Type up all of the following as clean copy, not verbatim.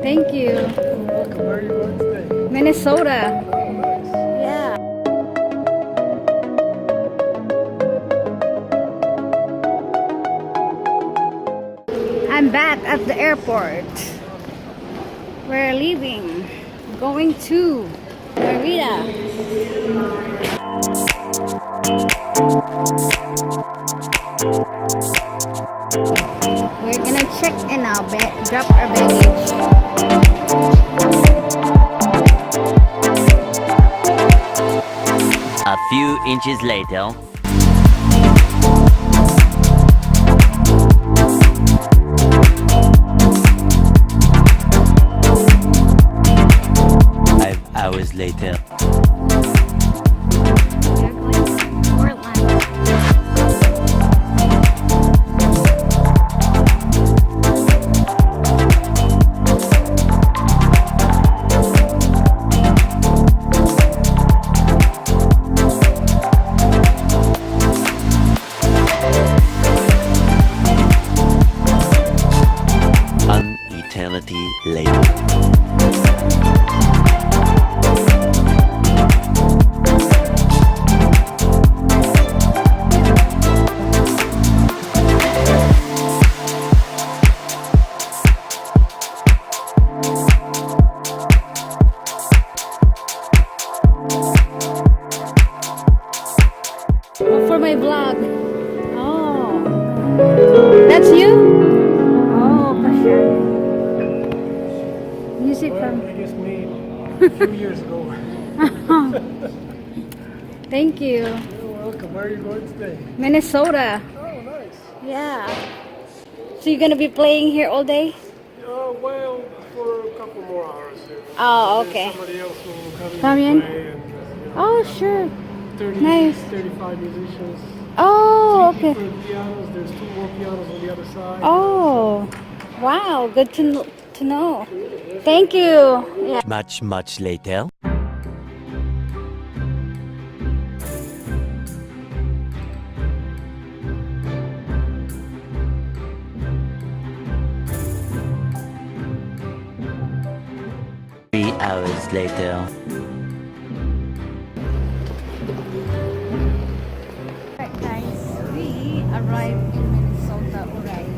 Thank you. Welcome. Where are you going today? Minnesota. Oh, nice. Yeah. I'm back at the airport. We're leaving. Going to Narita. We're gonna check in our bag, drop our baggage. A few inches later. Hours later. We're going to Portland. An eternity later. For my vlog. Oh. That's you? Oh, Pasha. Music from... I just made a few years ago. Thank you. You're welcome. Where are you going today? Minnesota. Oh, nice. Yeah. So you're gonna be playing here all day? Well, for a couple more hours. Oh, Then okay. somebody else will come in Come in? and play. And, Oh, sure. 30, Nice. 35 musicians. Oh, Three okay. different pianos. There's two more pianos on the other side. Oh, wow. Good to know. Thank you. Yeah. Much later. 3 hours later. Alright, guys. We arrived in Minnesota already.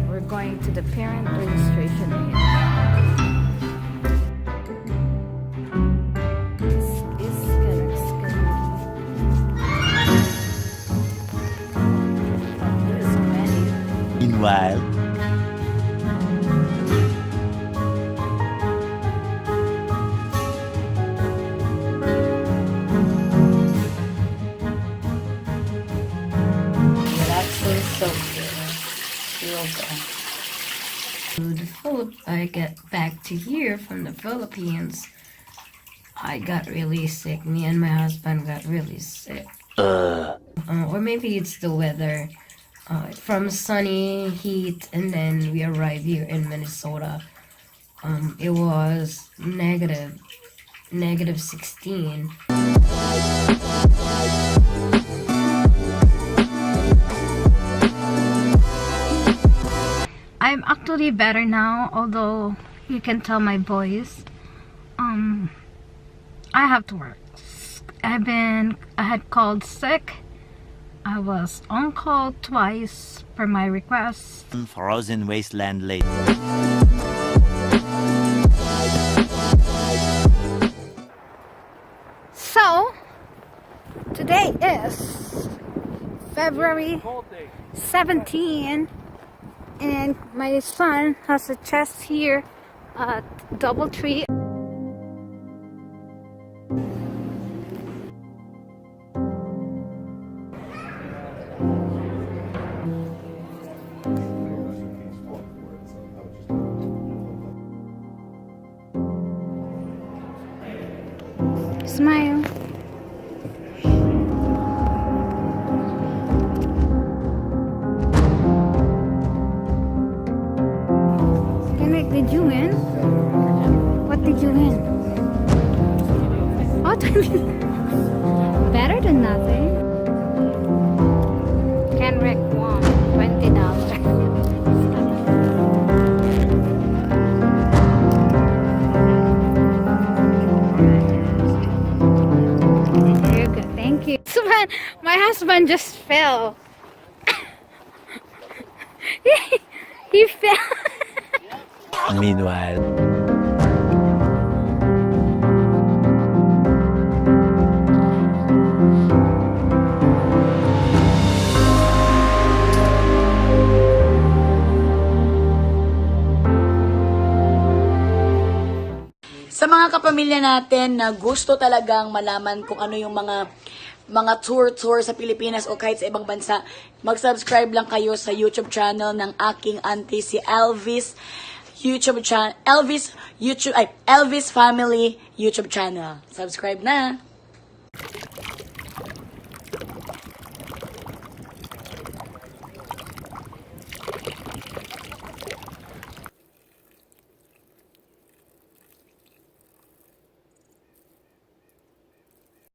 We're going to the parent registration here. It's there's so many. Meanwhile. Actually, so real good. I get back to here from the Philippines. I got really sick. Me and my husband got really sick. Or maybe it's the weather. From sunny heat, and then we arrived here in Minnesota. It was negative 16. I'm actually better now, although you can tell my voice. I have to work. I had called sick. I was on call twice per my request. Frozen wasteland later. So, today is February 17, and my son has a test here at Doubletree. Smile. Did you win? What did you win? Oh, better than nothing. Kenrick won $20. You're good, thank you. My husband just fell. He fell. Meanwhile, Sa mga kapamilya natin na gusto talagang malaman kung ano yung mga tour sa Pilipinas o kahit sa ibang bansa, mag-subscribe lang kayo sa YouTube channel ng aking auntie si Elvis Elvis Family YouTube channel. Subscribe na.